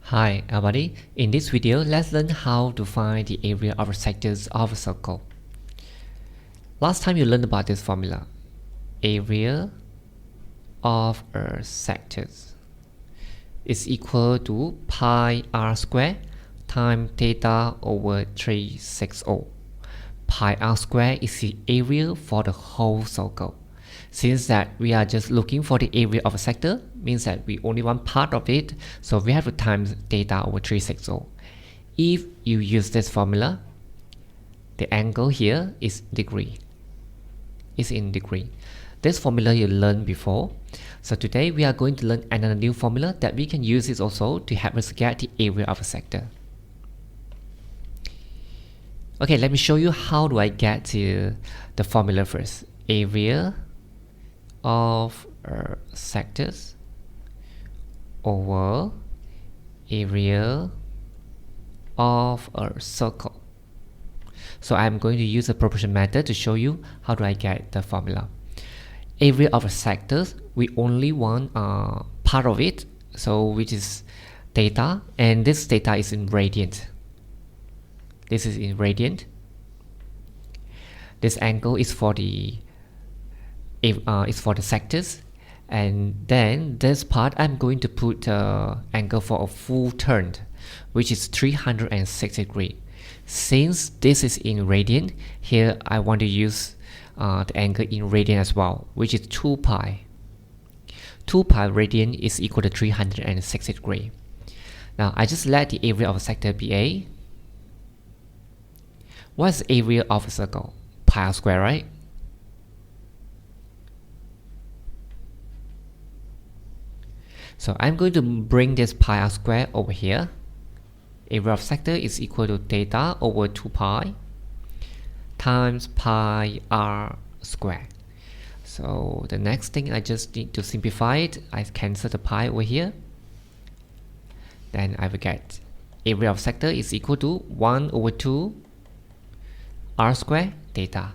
Hi everybody, in this video let's learn how to find the area of the sectors of a circle. Last time you learned about this formula. Area of a sectors is equal to pi r square times theta over 360. Pi r square is the area for the whole circle. Since that we are just looking for the area of a sector, means that we only want part of it, so we have to times theta over 360. If you use this formula, the angle here is degree. Is in degree. This formula you learned before. So today we are going to learn another new formula that we can use it also to help us get the area of a sector. Okay, let me show you how do I get to the formula first. Area of sectors over area of a circle. So I'm going to use the proportion method to show you how do I get the formula. Area of a sectors, we only want part of it, so which is theta, and this theta is in radian. This is in radian. This angle is for the sectors, and then this part I'm going to put angle for a full turn, which is 360 degrees. Since this is in radian, here I want to use the angle in radian as well, which is 2 pi. 2 pi radian is equal to 360 degrees. Now I just let the area of a sector be A. What's the area of a circle? Pi r square, right? So I'm going to bring this pi r square over here. Area of sector is equal to theta over 2 pi times pi r square. So the next thing I just need to simplify it. I cancel the pi over here. Then I will get area of sector is equal to 1 over 2 r square theta.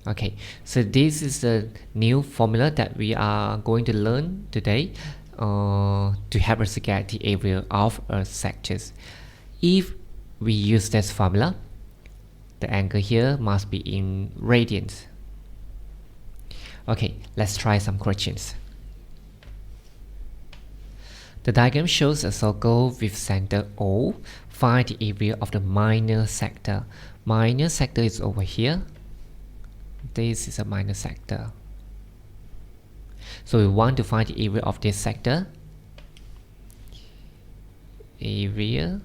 Okay, so this is the new formula that we are going to learn today to help us get the area of a sectors. If we use this formula, the angle here must be in radians. Okay, let's try some questions. The diagram shows a circle with center O. Find the area of the minor sector. Minor sector is over here. This is a minor sector. So we want to find the area of this sector. Area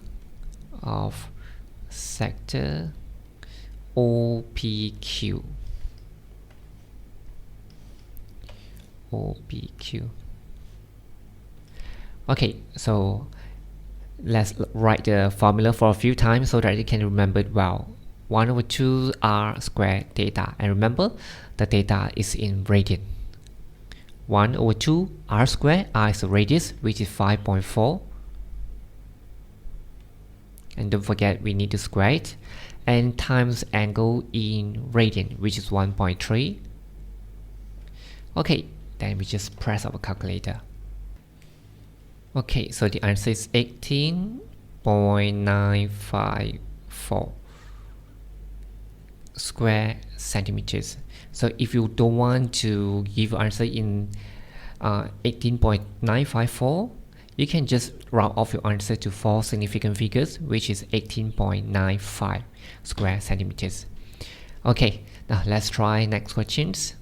of sector OPQ. OPQ. Okay, so let's write the formula for a few times so that you can remember it well. 1 over 2 r square theta, and remember the theta is in radian. 1 over 2 r square, r is the radius, which is 5.4, and don't forget we need to square it, and times angle in radian, which is 1.3. Okay, then we just press our calculator. Okay, so the answer is 18.954 square centimeters. So if you don't want to give your answer in 18.954, you can just round off your answer to 4 significant figures, which is 18.95 square centimeters. Okay, now let's try next questions.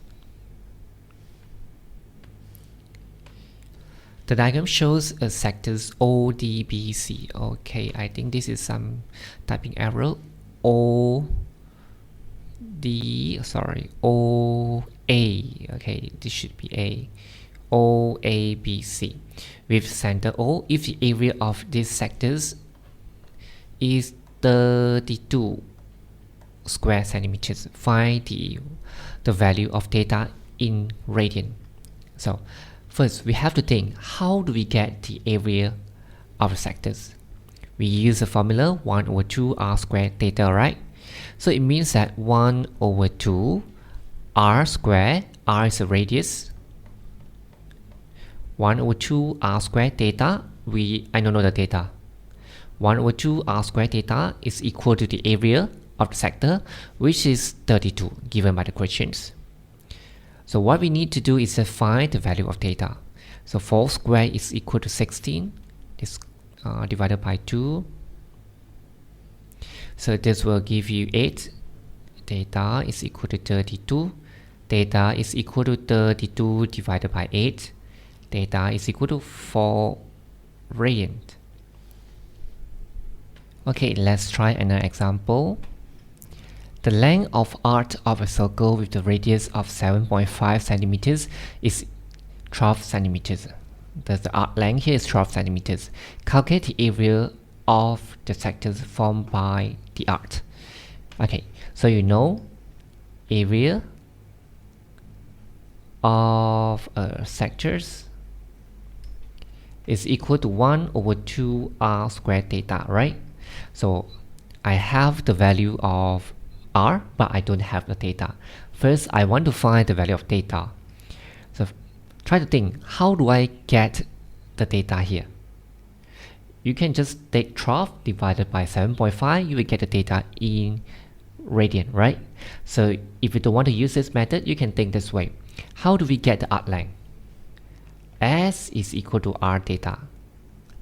The diagram shows a sectors ODBC. Okay, I think this is some typing error. OA. Okay, this should be A. OABC. With center O, if the area of these sectors is 32 square centimeters, find the value of theta in radian. So first, we have to think, how do we get the area of the sectors? We use the formula 1 over 2 r squared theta, right? So it means that 1 over 2 r squared, r is a radius, 1 over 2 r squared theta, I don't know the theta. 1 over 2 r squared theta is equal to the area of the sector, which is 32 given by the questions. So what we need to do is to find the value of theta. So 4 squared is equal to 16. This divided by 2. So this will give you 8. Theta is equal to 32. Theta is equal to 32 divided by 8. Theta is equal to 4 radian. Okay, let's try another example. The length of arc of a circle with the radius of 7.5 centimeters is 12 centimeters. The arc length here is 12 centimeters. Calculate the area of the sectors formed by the arc. Okay, so you know area of sectors is equal to 1 over 2 r squared theta, right? So I have the value of r, but I don't have the theta. First, I want to find the value of theta. So try to think, how do I get the theta here? You can just take 12 divided by 7.5, you will get the theta in radian, right? So if you don't want to use this method, you can think this way. How do we get the arc length? S is equal to r theta.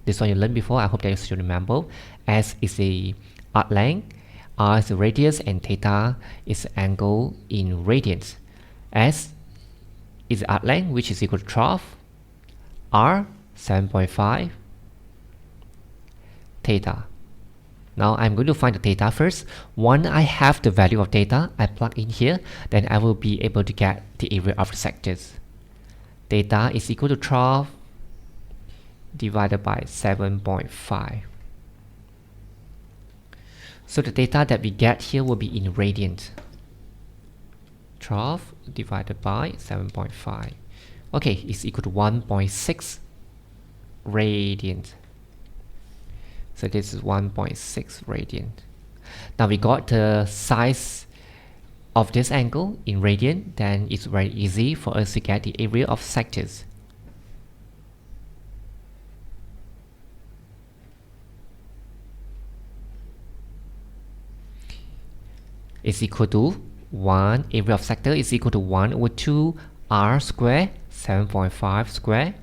This one you learned before, I hope that you still remember. S is the arc length, r is the radius, and theta is the angle in radians. S is the arc length, which is equal to 12, r 7.5, theta. Now I'm going to find the theta first. Once I have the value of theta, I plug in here, then I will be able to get the area of the sectors. Theta is equal to 12 divided by 7.5. So the theta that we get here will be in radians. 12 divided by 7.5. Okay, it's equal to 1.6 radians. So this is 1.6 radian. Now we got the size of this angle in radian, then it's very easy for us to get the area of sectors. Is equal to 1, area of sector is equal to 1 over 2 r squared 7.5 squared.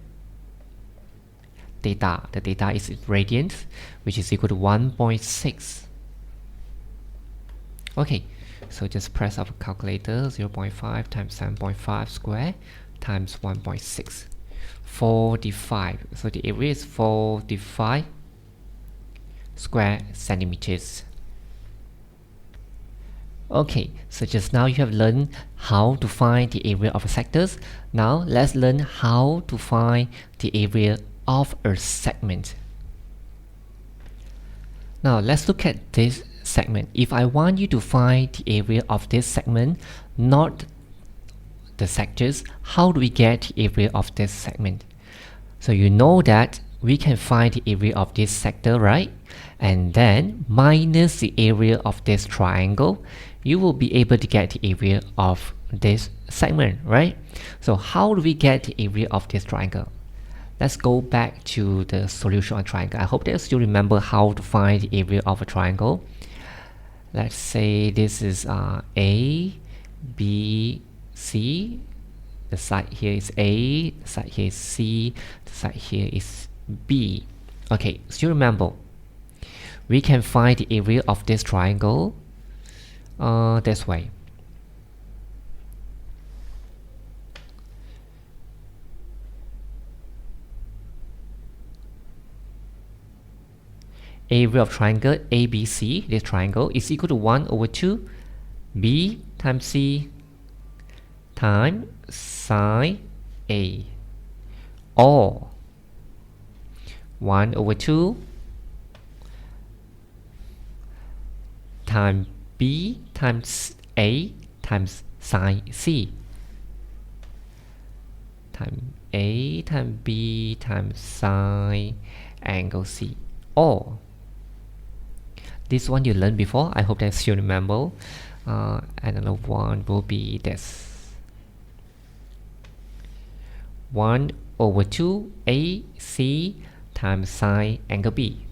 Theta, the theta is in radians, which is equal to 1.6. Okay, so just press our calculator. 0.5 times 7.5 square times 1.6. 45. So the area is 45 square centimeters. Okay, so just now you have learned how to find the area of sectors. Now let's learn how to find the area of a segment. Now let's look at this segment. If I want you to find the area of this segment, not the sectors, how do we get the area of this segment? So you know that we can find the area of this sector, right? And then minus the area of this triangle, you will be able to get the area of this segment, right? So how do we get the area of this triangle? Let's go back to the solution of triangle. I hope that you still remember how to find the area of a triangle. Let's say this is A, B, C. The side here is A, the side here is C, the side here is B. Okay, still remember, we can find the area of this triangle this way. Area of triangle ABC, this triangle, is equal to 1 over 2 B times C times sine A, or 1 over 2 times B times A times sine C times A times B times sine angle C, or this one you learned before, I hope that you remember. Another one will be this. 1 over 2 AC times sine angle B.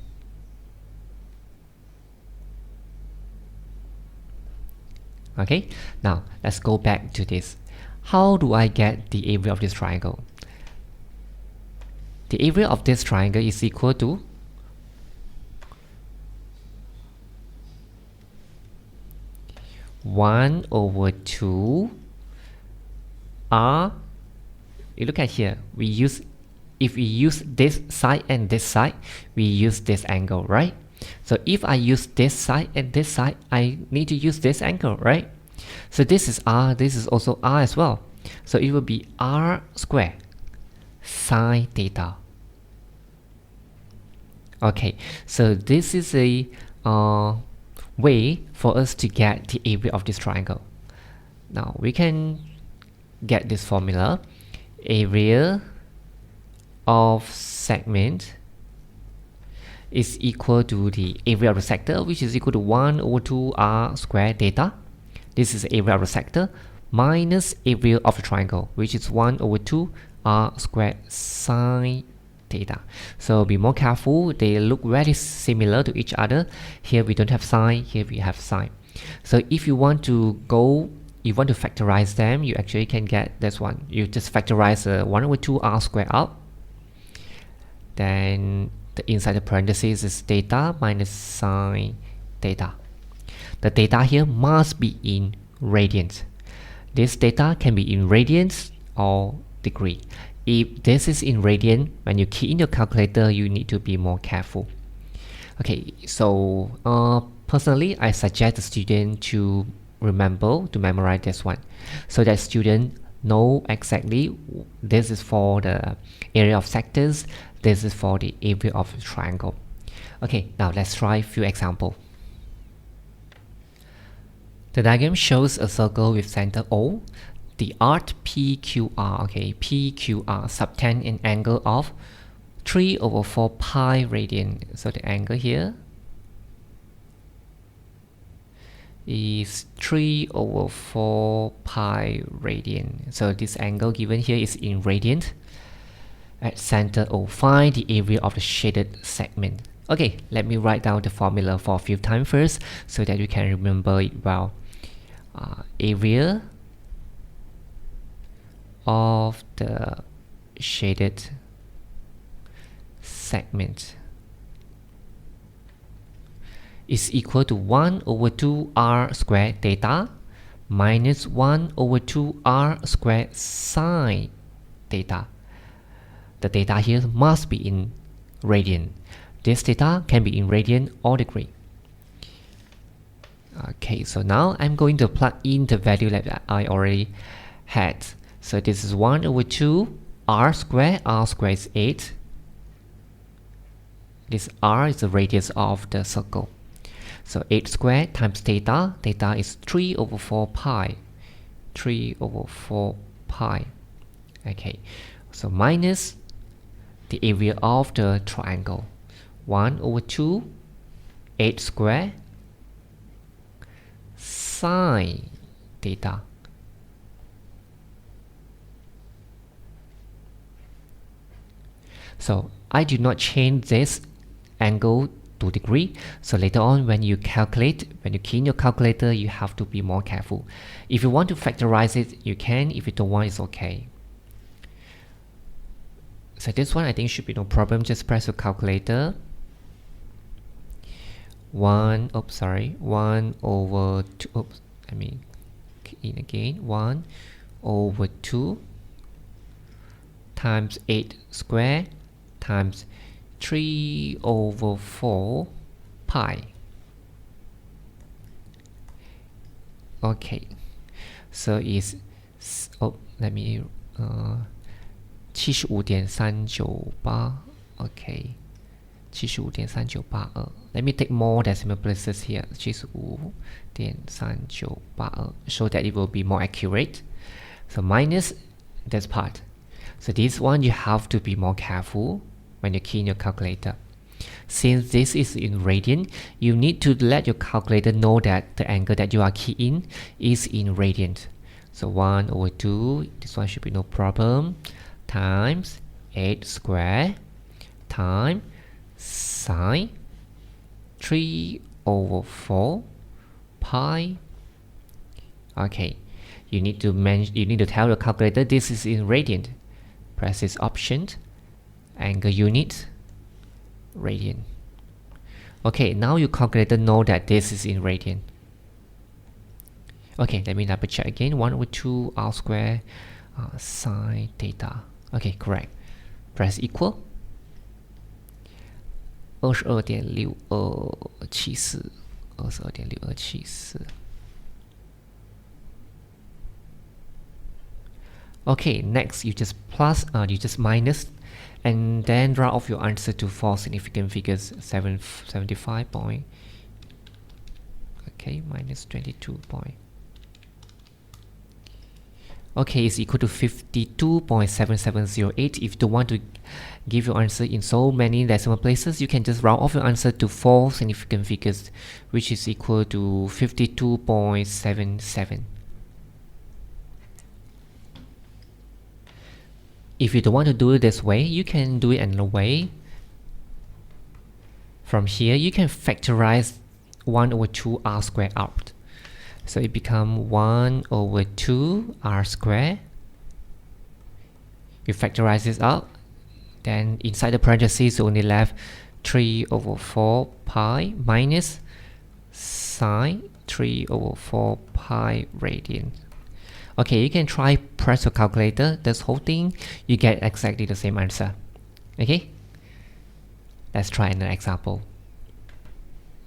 Okay, now let's go back to this. How do I get the area of this triangle? The area of this triangle is equal to one over 2 R. You look at here, if we use this side and this side, we use this angle, right? So if I use this side and this side, I need to use this angle, right? So this is R, this is also R as well. So it will be R squared sine theta. Okay, so this is a way for us to get the area of this triangle. Now we can get this formula. Area of segment is equal to the area of the sector, which is equal to 1 over 2 R squared theta. This is the area of the sector minus area of the triangle, which is 1 over 2 R squared sine theta. So be more careful, they look very similar to each other. Here we don't have sine, here we have sine. So if you want to factorize them, you actually can get this one. You just factorize 1 over 2 R squared out. Then the inside the parentheses is theta minus sine theta. The theta here must be in radians. This theta can be in radians or degree. If this is in radian, when you key in your calculator, you need to be more careful. Okay, so personally, I suggest the student to memorize this one, so that student know exactly this is for the area of sectors, this is for the area of the triangle. Okay, now let's try a few examples. The diagram shows a circle with center O. The arc PQR, okay, PQR subtend an angle of 3 over 4 pi radian. So the angle here is 3 over 4 pi radian. So this angle given here is in radian. At center O, find the area of the shaded segment. Okay, let me write down the formula for a few times first so that you can remember it well. Area of the shaded segment is equal to 1 over 2 R squared theta minus 1 over 2 R squared sine theta. The theta here must be in radian. This theta can be in radian or degree. Okay, so now I'm going to plug in the value that I already had. So this is 1 over 2 R squared is 8. This R is the radius of the circle. So 8 squared times theta is 3 over 4 pi. 3 over 4 pi. Okay, so minus the area of the triangle. 1 over 2, 8 squared sine theta. So I do not change this angle to degree. So later on when you key in your calculator, you have to be more careful. If you want to factorize it, you can. If you don't want, it's okay. So this one I think should be no problem. Just press your calculator. 1 over 2, oops, let me key in again. 1 over 2 times 8 squared times 3 over 4 pi. Okay, so it's let me 75.398. okay, 75.398. Let me take more decimal places here. 75.398 so that it will be more accurate. So minus this part. So this one you have to be more careful when you key in your calculator. Since this is in radian, you need to let your calculator know that the angle that you are keying is in radian. So 1 over 2, this one should be no problem, times 1/8 square times sine 3/4 pi. Okay, you need to tell your calculator this is in radian. Press this option, angle unit, radian. Okay, now your calculator know that this is in radian. Okay, let me double check again. 1/2 r square sine theta. Okay, correct. Press equal. 22.6274 22.6274. Okay, next you just minus and then round off your answer to 4 significant figures. 75 point. Okay, minus 22 point. Okay, it's equal to 52.7708. If you don't want to give your answer in so many decimal places, you can just round off your answer to 4 significant figures, which is equal to 52.77. If you don't want to do it this way, you can do it another way. From here, you can factorize 1/2 r squared out. So it becomes 1/2 r squared. You factorize this out, then inside the parentheses you only left 3/4 pi minus sine 3/4 pi radian. Okay, you can try press your calculator, this whole thing, you get exactly the same answer. Okay, let's try another example.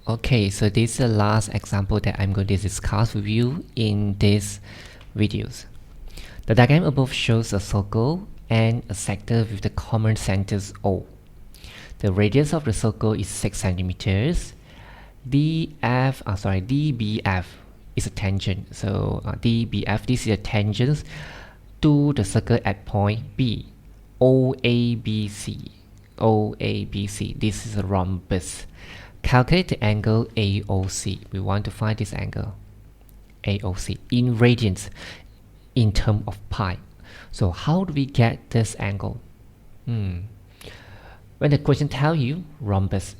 Okay, so this is the last example that I'm going to discuss with you in this videos. The diagram above shows a circle and a sector with the common centers O. The radius of the circle is 6 centimeters. DBF is a tangent. So DBF, this is a tangent to the circle at point B. OABC. This is a rhombus. Calculate the angle AOC. We want to find this angle AOC in radians in terms of pi. So how do we get this angle? When the question tells you rhombus,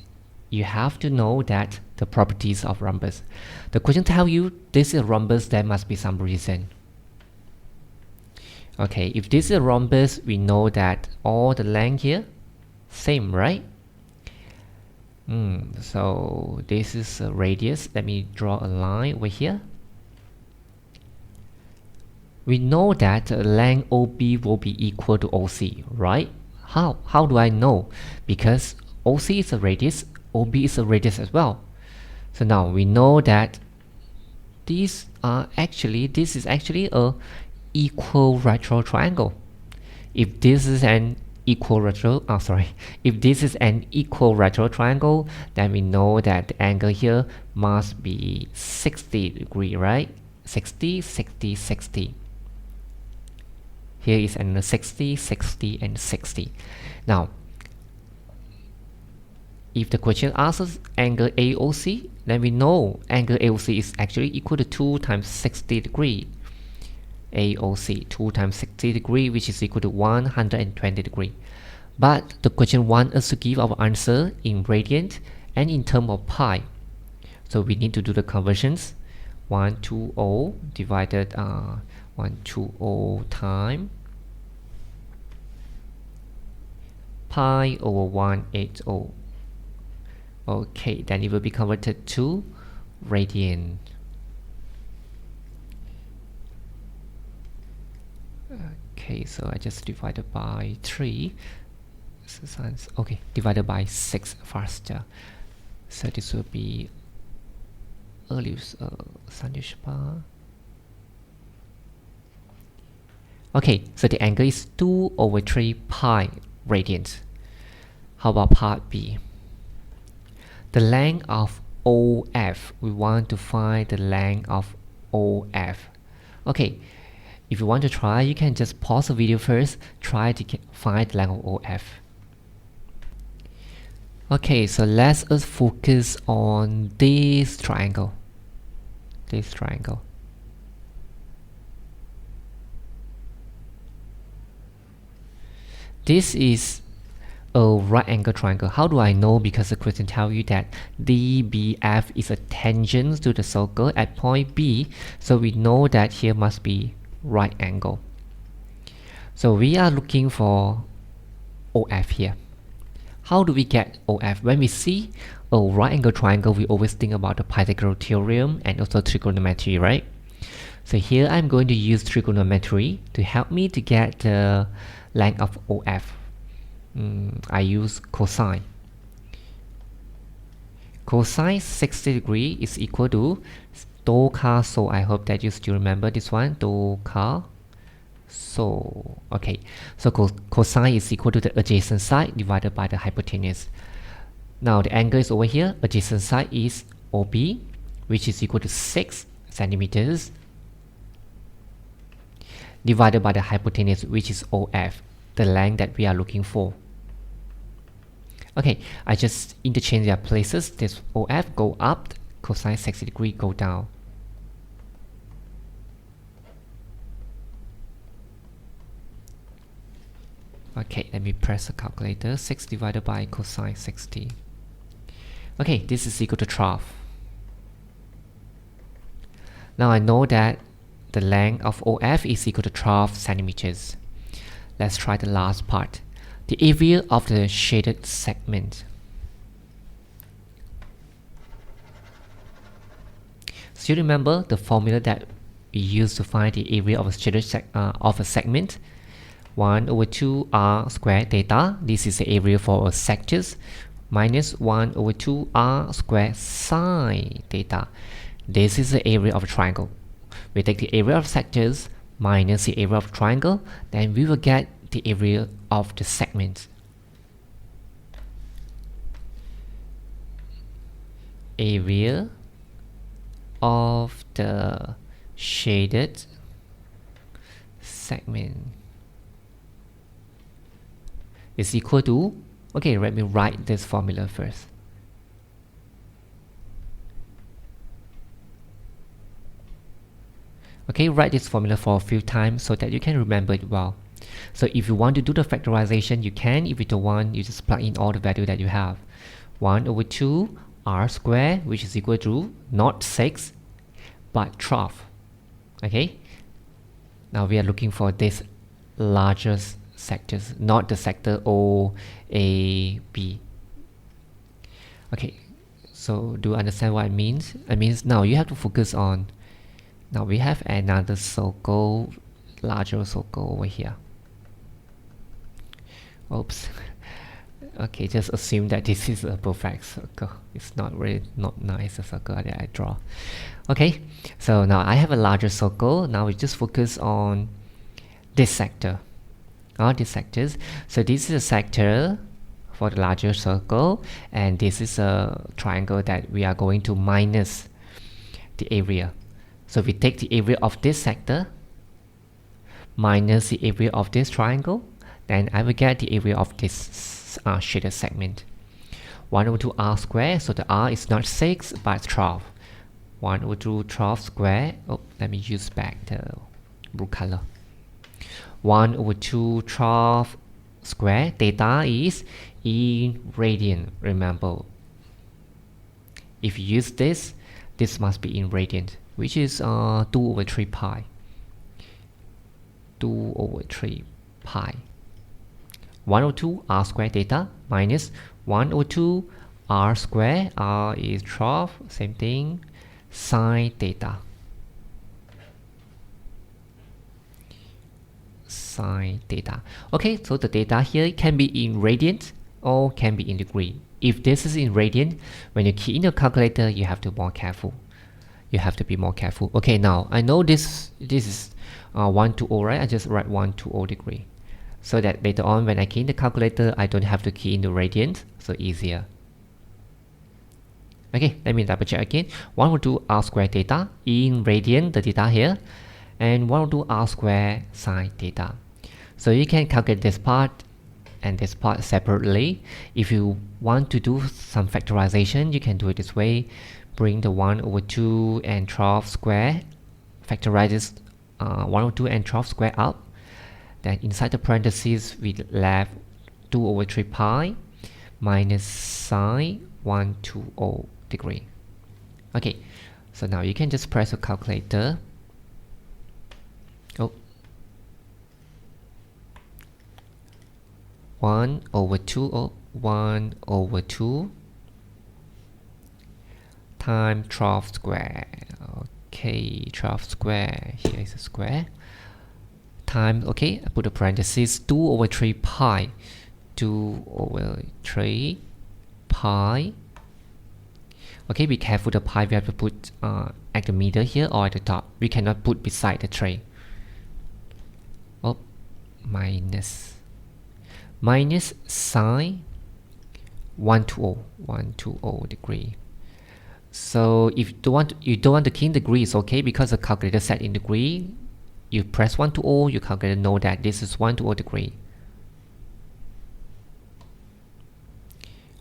you have to know that the properties of rhombus. The question tells you this is a rhombus, there must be some reason. Okay, if this is a rhombus, we know that all the length here same, right? So this is a radius. Let me draw a line over here. We know that the length OB will be equal to OC, right? How do I know? Because OC is a radius, OB is a radius as well. So now we know that this is actually a equilateral triangle. If this is an equilateral triangle, then we know that the angle here must be 60 degrees, right? 60, 60, 60. Here is another 60, 60, and 60. Now, if the question asks us angle AOC, then we know angle AOC is actually equal to 2 times 60 degrees. AOC 2 times 60 degrees, which is equal to 120 degrees. But the question wants us to give our answer in radian and in terms of pi. So we need to do the conversions. 120 divided 120 times pi over 180. Okay, then it will be converted to radian. Okay, so I just divided by 3. Okay, divided by 6 faster. So this will be 268. Okay, so the angle is 2/3 pi radians. How about part B? The length of OF. We want to find the length of OF. Okay, if you want to try, you can just pause the video first, try to find the length of OF. Okay, so let's focus on this triangle. This triangle. this is a right angle triangle. How do I know? Because the question tells you that DBF is a tangent to the circle at point B, so we know that here must be right angle. So we are looking for OF here. How do we get OF? When we see a right angle triangle, we always think about the Pythagorean theorem and also trigonometry, right? So here I'm going to use trigonometry to help me to get the length of OF. I use cosine. Cosine 60 degrees is equal to do ka so. I hope that you still remember this one. Do ka so. Okay, so cosine is equal to the adjacent side divided by the hypotenuse. Now the angle is over here. Adjacent side is OB, which is equal to 6 centimeters, divided by the hypotenuse, which is OF, the length that we are looking for. Okay, I just interchange their places. This OF go up, cosine 60 degrees go down. Okay, let me press the calculator. 6 divided by cosine 60. Okay, this is equal to 12. Now I know that the length of OF is equal to 12 centimeters. Let's try the last part. The area of the shaded segment. Still remember the formula that we use to find the area of a shaded of a segment? 1 over 2 r squared theta. This is the area for a sectors, minus 1 over 2 r squared sine theta. This is the area of a triangle. We take the area of sectors minus the area of triangle, then we will get the area of the segment. Area of the shaded segment is equal to, okay, let me write this formula first. Okay, write this formula for a few times so that you can remember it well. So if you want to do the factorization, you can. If you don't want, you just plug in all the value that you have. 1 over 2 r squared, which is equal to not 6 but 12. Okay, now we are looking for this largest sectors, not the sector O, A, B. Okay, so do you understand what it means? It means now you have to focus on, now we have another circle, larger circle over here. Oops. Okay, just assume that this is a perfect circle. It's not really not nice a circle that I draw. Okay, so now I have a larger circle. Now we just focus on this sector. All these sectors. So this is a sector for the larger circle, and this is a triangle that we are going to minus the area. So we take the area of this sector minus the area of this triangle, then I will get the area of this shaded segment. 1 over 2 r squared, so the r is not 6 but 12. 1 over 2 12 squared. Oh, let me use back the blue color. 1 over 2 12 squared. Theta is in radian. Remember, if you use this, this must be in radian, which is 2 over 3 pi. 2 over 3 pi. 1 over 2 r squared theta minus 1 over 2 r squared. R is 12. Same thing. Sine theta. Sine theta. Okay, so the theta here can be in radians or can be in degree. If this is in radian, when you key in your calculator, you have to be more careful. You have to be more careful. Okay, now I know this is 120, right? I just write 120 degree, so that later on when I key in the calculator, I don't have to key in the radians, so easier. Okay, let me double check again. 1 over 2 r squared theta in radian, the theta here, and 1 over 2 r squared sine theta. So you can calculate this part and this part separately. If you want to do some factorization, you can do it this way. Bring the 1 over 2 and 12 square, factorize this 1 over 2 and 12 square out, Then inside the parentheses we left 2 over 3 pi minus sine 120 degree. Okay, so now you can just press the calculator. Oh, 1 over 2, oh, 1 over 2 times 12 square. Okay, 12 square, here is a square, times, okay, I put a parenthesis, 2 over 3 pi, 2 over 3 pi. Okay, be careful, the pi we have to put at the middle here or at the top. We cannot put beside the tray. Oh, minus sine 120 degree. So if you don't want to key in degree, it's okay, because the calculator set in degree. You press 120, your calculator know that this is 120 degree.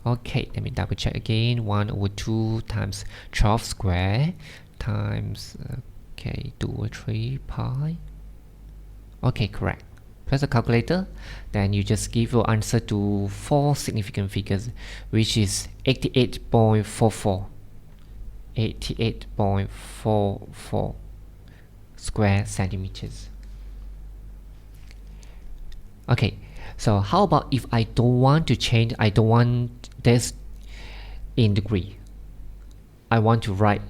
Okay, let me double check again. 1 over 2 times 12 square times, okay, 2 over 3 pi. Okay, correct. Press the calculator, then you just give your answer to 4 significant figures, which is 88.44 square centimeters. Okay, so how about if I don't want to change, I don't want this in degree, I want to write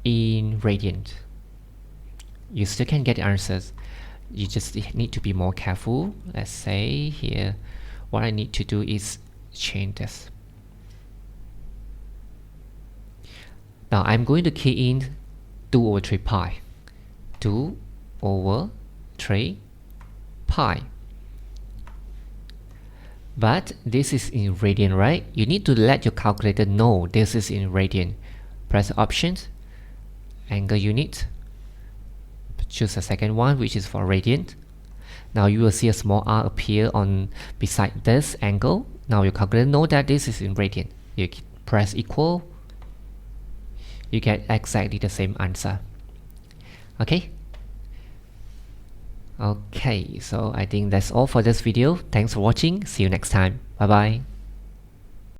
in radian. You still can get the answers. You just need to be more careful. Let's say here, what I need to do is change this. Now I'm going to key in 2 over 3 pi. 2 over 3 pi. But this is in radian, right? You need to let your calculator know this is in radian. Press options, angle unit, choose the second one, which is for radian. Now you will see a small r appear on beside this angle. Now your calculator know that this is in radian. You press equal, you get exactly the same answer. Okay, so I think that's all for this video. Thanks for watching. See you next time. Bye bye.